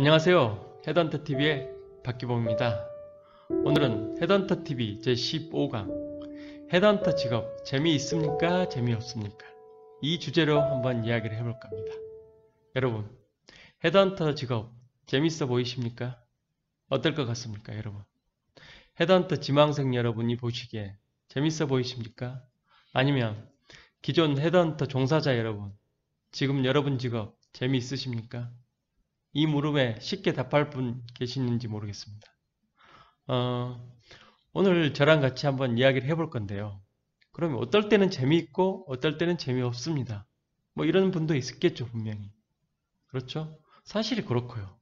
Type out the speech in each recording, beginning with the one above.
안녕하세요. 헤드헌터TV의 박기봉입니다. 오늘은 헤드헌터TV 제15강 헤드헌터 직업 재미있습니까? 재미없습니까? 이 주제로 한번 이야기를 해볼까 합니다. 여러분, 헤드헌터 직업 재밌어 보이십니까? 어떨 것 같습니까, 여러분? 헤드헌터 지망생 여러분이 보시기에 재밌어 보이십니까? 아니면 기존 헤드헌터 종사자 여러분, 지금 여러분 직업 재미있으십니까? 이 물음에 쉽게 답할 분 계시는지 모르겠습니다. 오늘 저랑 같이 한번 이야기를 해볼 건데요. 그러면 어떨 때는 재미있고 어떨 때는 재미없습니다. 뭐 이런 분도 있겠죠, 분명히. 그렇죠? 사실이 그렇고요.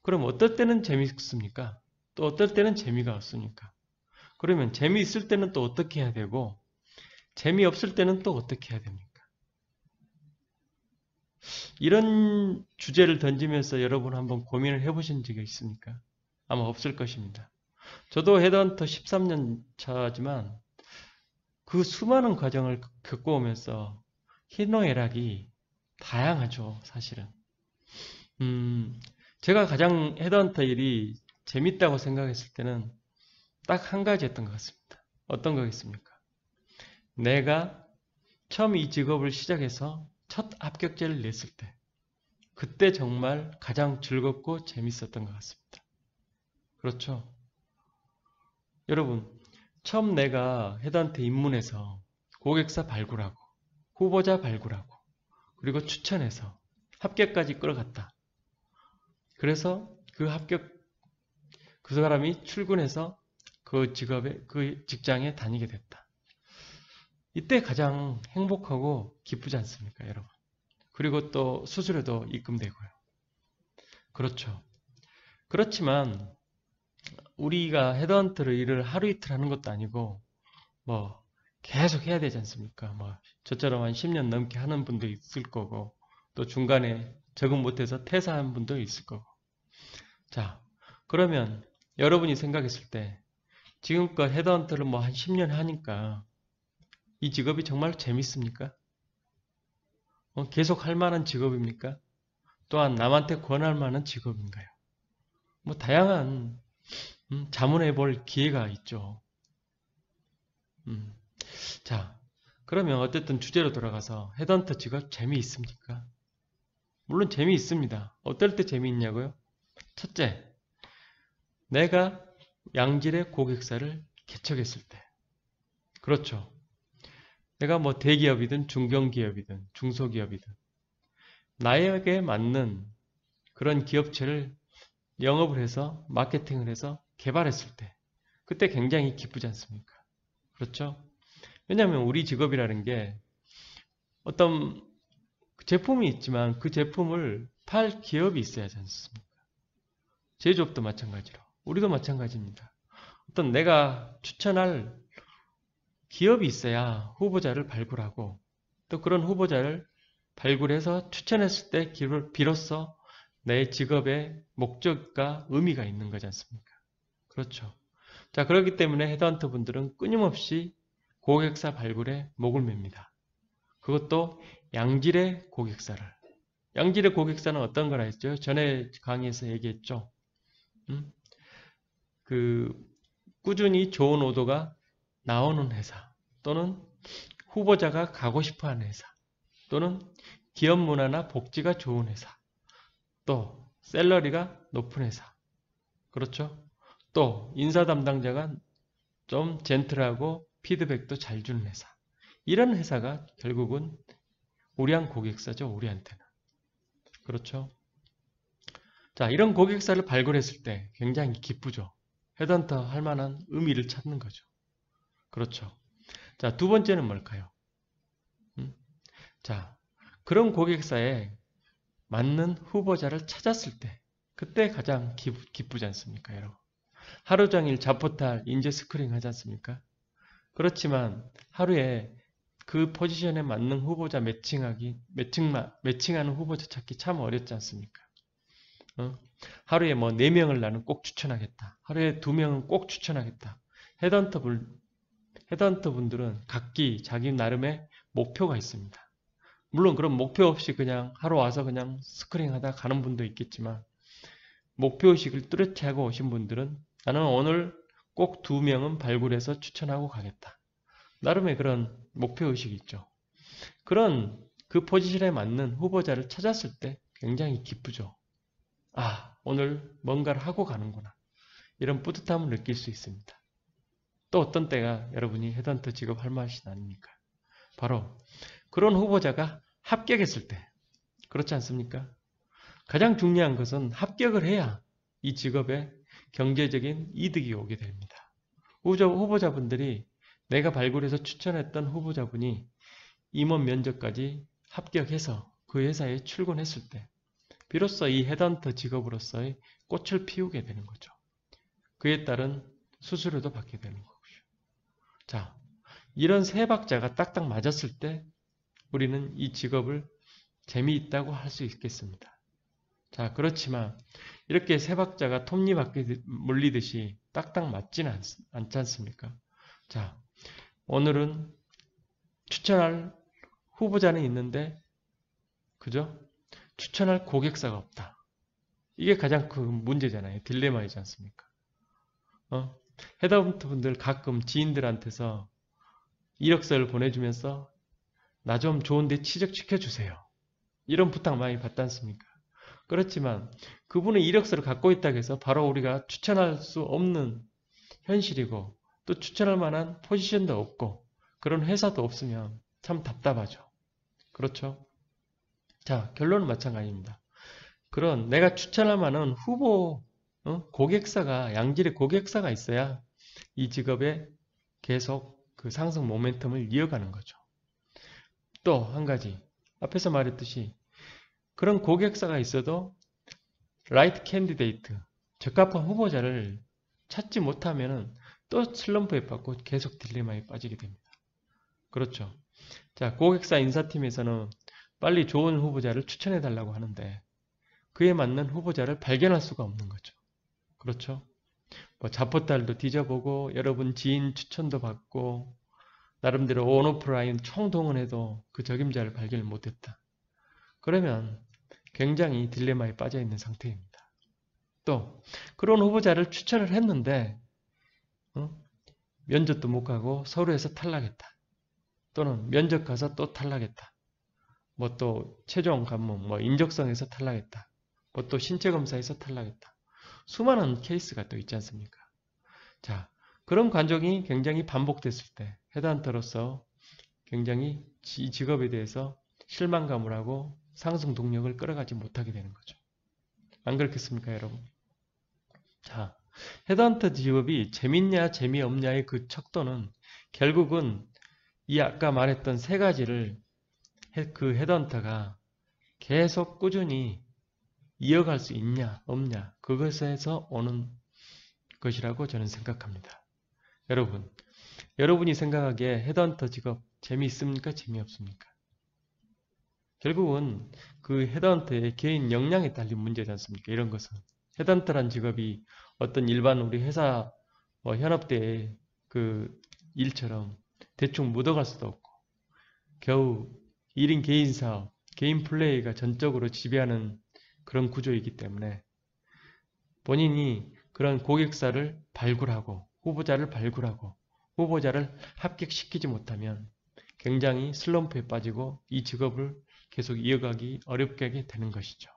그럼 어떨 때는 재미있습니까? 또 어떨 때는 재미가 없습니까? 그러면 재미있을 때는 또 어떻게 해야 되고 재미없을 때는 또 어떻게 해야 됩니까? 이런 주제를 던지면서 여러분 한번 고민을 해보신 적이 있습니까? 아마 없을 것입니다. 저도 헤드헌터 13년 차지만 그 수많은 과정을 겪어오면서 희노애락이 다양하죠, 사실은. 제가 가장 헤드헌터 일이 재밌다고 생각했을 때는 딱 한 가지였던 것 같습니다. 어떤 거겠습니까? 내가 처음 이 직업을 시작해서 첫 합격제를 냈을 때 그때 정말 가장 즐겁고 재밌었던 것 같습니다. 그렇죠? 여러분, 처음 내가 헤드헌터 입문해서 고객사 발굴하고 후보자 발굴하고 그리고 추천해서 합격까지 끌어갔다. 그래서 그 사람이 출근해서 그 직장에 다니게 됐다. 이때 가장 행복하고 기쁘지 않습니까, 여러분? 그리고 또 수수료도 입금되고요. 그렇죠. 그렇지만 우리가 헤드헌터를 일을 하루 이틀 하는 것도 아니고 뭐 계속 해야 되지 않습니까? 뭐 저처럼 한 10년 넘게 하는 분도 있을 거고 또 중간에 적응 못해서 퇴사한 분도 있을 거고. 자, 그러면 여러분이 생각했을 때 지금껏 헤드헌터를 뭐 한 10년 하니까 이 직업이 정말 재밌습니까? 계속 할 만한 직업입니까? 또한 남한테 권할 만한 직업인가요? 뭐 다양한 자문해 볼 기회가 있죠. 자, 그러면 어쨌든 주제로 돌아가서 헤드헌터 직업 재미있습니까? 물론 재미있습니다. 어떨 때 재미있냐고요? 첫째, 내가 양질의 고객사를 개척했을 때. 그렇죠. 내가 뭐 대기업이든 중견기업이든 중소기업이든 나에게 맞는 그런 기업체를 영업을 해서 마케팅을 해서 개발했을 때 그때 굉장히 기쁘지 않습니까? 그렇죠? 왜냐하면 우리 직업이라는 게 어떤 제품이 있지만 그 제품을 팔 기업이 있어야 하지 않습니까? 제조업도 마찬가지로 우리도 마찬가지입니다. 어떤 내가 추천할 기업이 있어야 후보자를 발굴하고 또 그런 후보자를 발굴해서 추천했을 때 비로소 내 직업의 목적과 의미가 있는 거지 않습니까? 그렇죠. 자, 그렇기 때문에 헤드헌터 분들은 끊임없이 고객사 발굴에 목을 맵니다. 그것도 양질의 고객사를. 양질의 고객사는 어떤 거라 했죠? 전에 강의에서 얘기했죠. 꾸준히 좋은 오더가 나오는 회사 또는 후보자가 가고 싶어하는 회사 또는 기업 문화나 복지가 좋은 회사 또 샐러리가 높은 회사 그렇죠? 또 인사 담당자가 좀 젠틀하고 피드백도 잘 주는 회사 이런 회사가 결국은 우량 고객사죠. 우리한테는 그렇죠? 자, 이런 고객사를 발굴했을 때 굉장히 기쁘죠. 헤드헌터 할 만한 의미를 찾는 거죠. 그렇죠. 자, 두 번째는 뭘까요? 자, 그런 고객사에 맞는 후보자를 찾았을 때 그때 가장 기쁘지 않습니까, 여러분? 하루 종일 자포탈 인재 스크린 하지 않습니까? 그렇지만 하루에 그 포지션에 맞는 후보자 매칭하는 후보자 찾기 참 어렵지 않습니까? 하루에 뭐 4명을 나는 꼭 추천하겠다. 하루에 2명은 꼭 추천하겠다. 헤드헌터 분들은 각기 자기 나름의 목표가 있습니다. 물론 그런 목표 없이 그냥 하루 와서 그냥 스크링 하다 가는 분도 있겠지만 목표의식을 뚜렷이 하고 오신 분들은 나는 오늘 꼭 2명은 발굴해서 추천하고 가겠다. 나름의 그런 목표의식이 있죠. 그런 그 포지션에 맞는 후보자를 찾았을 때 굉장히 기쁘죠. 아, 오늘 뭔가를 하고 가는구나. 이런 뿌듯함을 느낄 수 있습니다. 또 어떤 때가 여러분이 헤드헌터 직업 할 맛이 나니까 바로 그런 후보자가 합격했을 때, 그렇지 않습니까? 가장 중요한 것은 합격을 해야 이 직업에 경제적인 이득이 오게 됩니다. 후보자분들이 내가 발굴해서 추천했던 후보자분이 임원 면접까지 합격해서 그 회사에 출근했을 때 비로소 이 헤드헌터 직업으로서의 꽃을 피우게 되는 거죠. 그에 따른 수수료도 받게 되는 거고요. 자, 이런 세 박자가 딱딱 맞았을 때 우리는 이 직업을 재미있다고 할 수 있겠습니다. 자, 그렇지만 이렇게 세 박자가 톱니바퀴 물리듯이 딱딱 맞지는 않지 않습니까? 자, 오늘은 추천할 후보자는 있는데, 그죠? 추천할 고객사가 없다. 이게 가장 큰 문제잖아요. 딜레마이지 않습니까? 헤드헌터 분들 가끔 지인들한테서 이력서를 보내주면서 나 좀 좋은데 취직시켜주세요. 이런 부탁 많이 받지 않습니까? 그렇지만 그분의 이력서를 갖고 있다고 해서 바로 우리가 추천할 수 없는 현실이고 또 추천할 만한 포지션도 없고 그런 회사도 없으면 참 답답하죠. 그렇죠? 자, 결론은 마찬가지입니다. 그런 내가 추천할 만한 후보, 고객사가, 양질의 고객사가 있어야 이 직업에 계속 그 상승 모멘텀을 이어가는 거죠. 또 한 가지, 앞에서 말했듯이 그런 고객사가 있어도 라이트 캔디데이트, 적합한 후보자를 찾지 못하면 또 슬럼프에 빠지고 계속 딜레마에 빠지게 됩니다. 그렇죠. 자, 고객사 인사팀에서는 빨리 좋은 후보자를 추천해 달라고 하는데 그에 맞는 후보자를 발견할 수가 없는 거죠. 그렇죠. 뭐 자포탈도 뒤져보고 여러분 지인 추천도 받고 나름대로 온오프라인 총동원해도 그 적임자를 발견을 못했다. 그러면 굉장히 딜레마에 빠져 있는 상태입니다. 또 그런 후보자를 추천을 했는데 면접도 못 가고 서류에서 탈락했다. 또는 면접 가서 또 탈락했다. 뭐 또 최종 관문, 뭐 인적성에서 탈락했다. 뭐 또 신체검사에서 탈락했다. 수많은 케이스가 또 있지 않습니까? 자, 그런 관종이 굉장히 반복됐을 때 헤드헌터로서 굉장히 이 직업에 대해서 실망감을 하고 상승 동력을 끌어가지 못하게 되는 거죠. 안 그렇겠습니까, 여러분? 자, 헤드헌터 직업이 재밌냐 재미없냐의 그 척도는 결국은 이 아까 말했던 세 가지를 그 헤드헌터가 계속 꾸준히 이어갈 수 있냐 없냐 그것에서 오는 것이라고 저는 생각합니다. 여러분이 생각하기에 헤드헌터 직업 재미있습니까? 재미없습니까? 결국은 그 헤드헌터의 개인 역량에 달린 문제지 않습니까? 이런 것은 헤드헌터란 직업이 어떤 일반 우리 회사 현업대의 그 일처럼 대충 묻어갈 수도 없고 겨우 1인 개인 사업, 개인 플레이가 전적으로 지배하는 그런 구조이기 때문에 본인이 그런 고객사를 발굴하고 후보자를 발굴하고 후보자를 합격시키지 못하면 굉장히 슬럼프에 빠지고 이 직업을 계속 이어가기 어렵게 하게 되는 것이죠.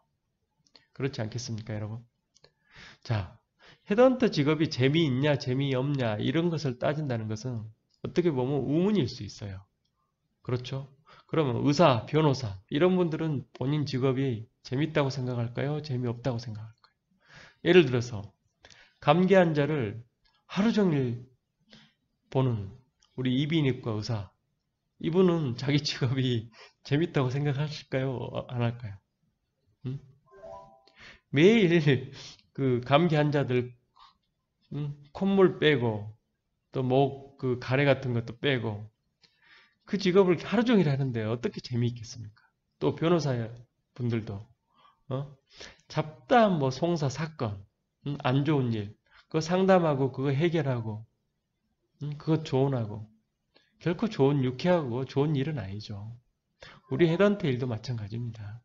그렇지 않겠습니까, 여러분? 자, 헤드헌터 직업이 재미있냐 재미없냐 이런 것을 따진다는 것은 어떻게 보면 우문일 수 있어요. 그렇죠? 그러면 의사, 변호사 이런 분들은 본인 직업이 재밌다고 생각할까요? 재미없다고 생각할까요? 예를 들어서 감기 환자를 하루 종일 보는 우리 이비인후과 의사 이분은 자기 직업이 재밌다고 생각하실까요? 안 할까요? 매일 그 감기 환자들 콧물 빼고 또 목 그 가래 같은 것도 빼고 그 직업을 하루 종일 하는데 어떻게 재미있겠습니까? 또 변호사 분들도 잡다한 뭐 송사 사건 안 좋은 일 그거 상담하고 그거 해결하고 그거 조언하고 결코 좋은 유쾌하고 좋은 일은 아니죠. 우리 헤드헌터 일도 마찬가지입니다.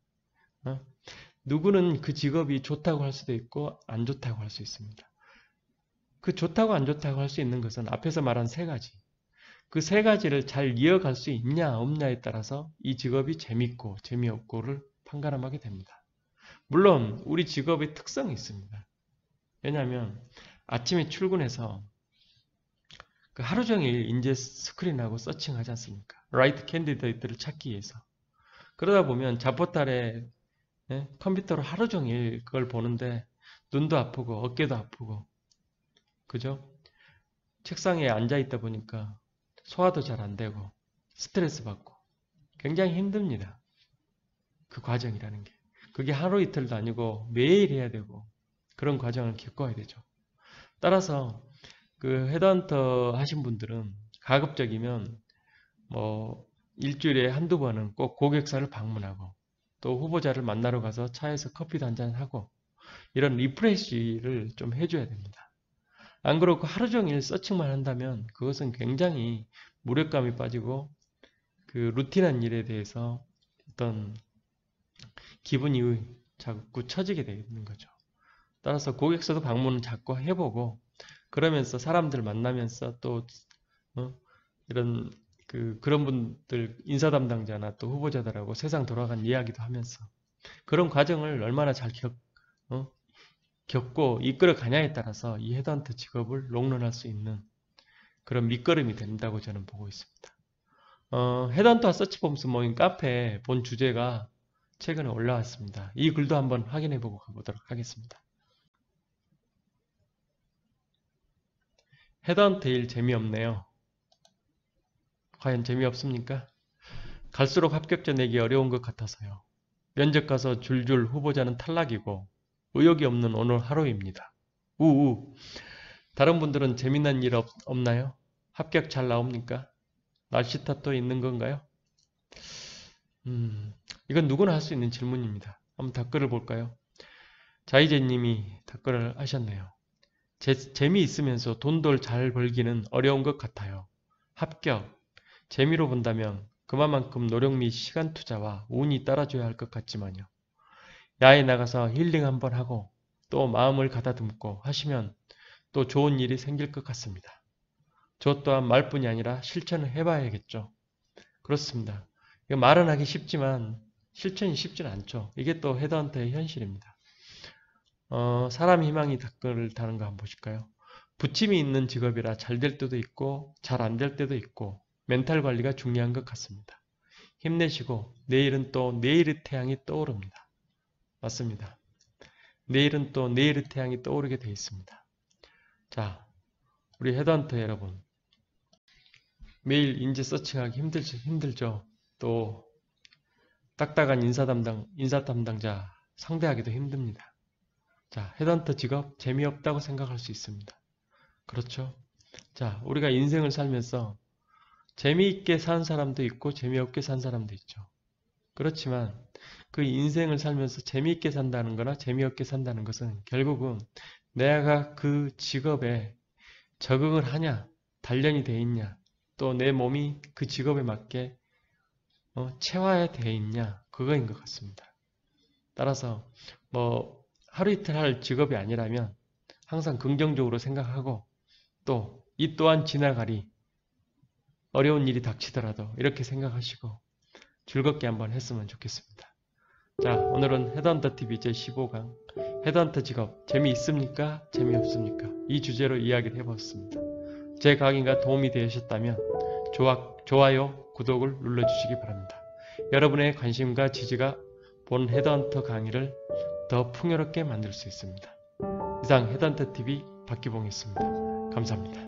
누구는 그 직업이 좋다고 할 수도 있고 안 좋다고 할 수 있습니다. 그 좋다고 안 좋다고 할 수 있는 것은 앞에서 말한 세 가지. 그 세 가지를 잘 이어갈 수 있냐 없냐에 따라서 이 직업이 재밌고 재미없고를 판가름하게 됩니다. 물론 우리 직업의 특성이 있습니다. 왜냐하면 아침에 출근해서 그 하루 종일 인재 스크린하고 서칭하지 않습니까? 라이트 캔디데이트를 찾기 위해서. 그러다 보면 자포탈에 컴퓨터로 하루 종일 그걸 보는데 눈도 아프고 어깨도 아프고 그죠? 책상에 앉아 있다 보니까 소화도 잘 안 되고 스트레스 받고 굉장히 힘듭니다. 그 과정이라는 게. 그게 하루 이틀도 아니고 매일 해야 되고 그런 과정을 겪어야 되죠. 따라서 그 헤드헌터 하신 분들은 가급적이면 뭐 일주일에 한두 번은 꼭 고객사를 방문하고 또 후보자를 만나러 가서 차에서 커피도 한잔 하고 이런 리프레시를 좀 해줘야 됩니다. 안 그렇고 하루 종일 서칭만 한다면 그것은 굉장히 무력감이 빠지고 그 루틴한 일에 대해서 어떤 기분이 자꾸 처지게 되는 거죠. 따라서 고객사도 방문을 자꾸 해보고 그러면서 사람들 만나면서 또 이런 그런 분들 인사 담당자나 또 후보자들하고 세상 돌아간 이야기도 하면서 그런 과정을 얼마나 잘 겪고 이끌어 가냐에 따라서 이 헤드헌터 직업을 롱런할 수 있는 그런 밑거름이 된다고 저는 보고 있습니다. 헤드헌터와 서치폼스 모임 카페에 본 주제가 최근에 올라왔습니다. 이 글도 한번 확인해보고 가보도록 하겠습니다. 헤드헌터 일 재미없네요. 과연 재미없습니까? 갈수록 합격자 내기 어려운 것 같아서요. 면접 가서 줄줄 후보자는 탈락이고 의욕이 없는 오늘 하루입니다. 우우. 다른 분들은 재미난 일 없나요? 합격 잘 나옵니까? 날씨 탓도 있는 건가요? 이건 누구나 할 수 있는 질문입니다. 한번 댓글을 볼까요? 자이제님이 댓글을 하셨네요. 재미있으면서 돈도 잘 벌기는 어려운 것 같아요. 합격. 재미로 본다면 그만큼 노력 및 시간 투자와 운이 따라줘야 할 것 같지만요. 야외 나가서 힐링 한번 하고 또 마음을 가다듬고 하시면 또 좋은 일이 생길 것 같습니다. 저 또한 말뿐이 아니라 실천을 해봐야겠죠. 그렇습니다. 말은 하기 쉽지만 실천이 쉽지는 않죠. 이게 또 헤드헌터의 현실입니다. 사람 희망이 댓글을 다는 거 한번 보실까요? 부침이 있는 직업이라 잘 될 때도 있고 잘 안 될 때도 있고 멘탈 관리가 중요한 것 같습니다. 힘내시고 내일은 또 내일의 태양이 떠오릅니다. 맞습니다. 내일은 또 내일의 태양이 떠오르게 되어 있습니다. 자, 우리 헤드헌터 여러분, 매일 인재 서칭하기 힘들죠. 또 딱딱한 인사 담당자 상대하기도 힘듭니다. 자, 헤드헌터 직업 재미없다고 생각할 수 있습니다. 그렇죠? 자, 우리가 인생을 살면서 재미있게 산 사람도 있고 재미없게 산 사람도 있죠. 그렇지만 그 인생을 살면서 재미있게 산다는 거나 재미없게 산다는 것은 결국은 내가 그 직업에 적응을 하냐, 단련이 돼 있냐, 또 내 몸이 그 직업에 맞게 체화되어 있냐, 그거인 것 같습니다. 따라서 뭐 하루 이틀 할 직업이 아니라면 항상 긍정적으로 생각하고 또 이 또한 지나가리, 어려운 일이 닥치더라도 이렇게 생각하시고 즐겁게 한번 했으면 좋겠습니다. 자, 오늘은 헤드헌터 TV 제15강 헤드헌터 직업 재미있습니까? 재미없습니까? 이 주제로 이야기를 해봤습니다. 제 강의가 도움이 되셨다면 좋아요, 구독을 눌러주시기 바랍니다. 여러분의 관심과 지지가 본 헤드헌터 강의를 더 풍요롭게 만들 수 있습니다. 이상 헤드헌터 TV 박기봉이었습니다. 감사합니다.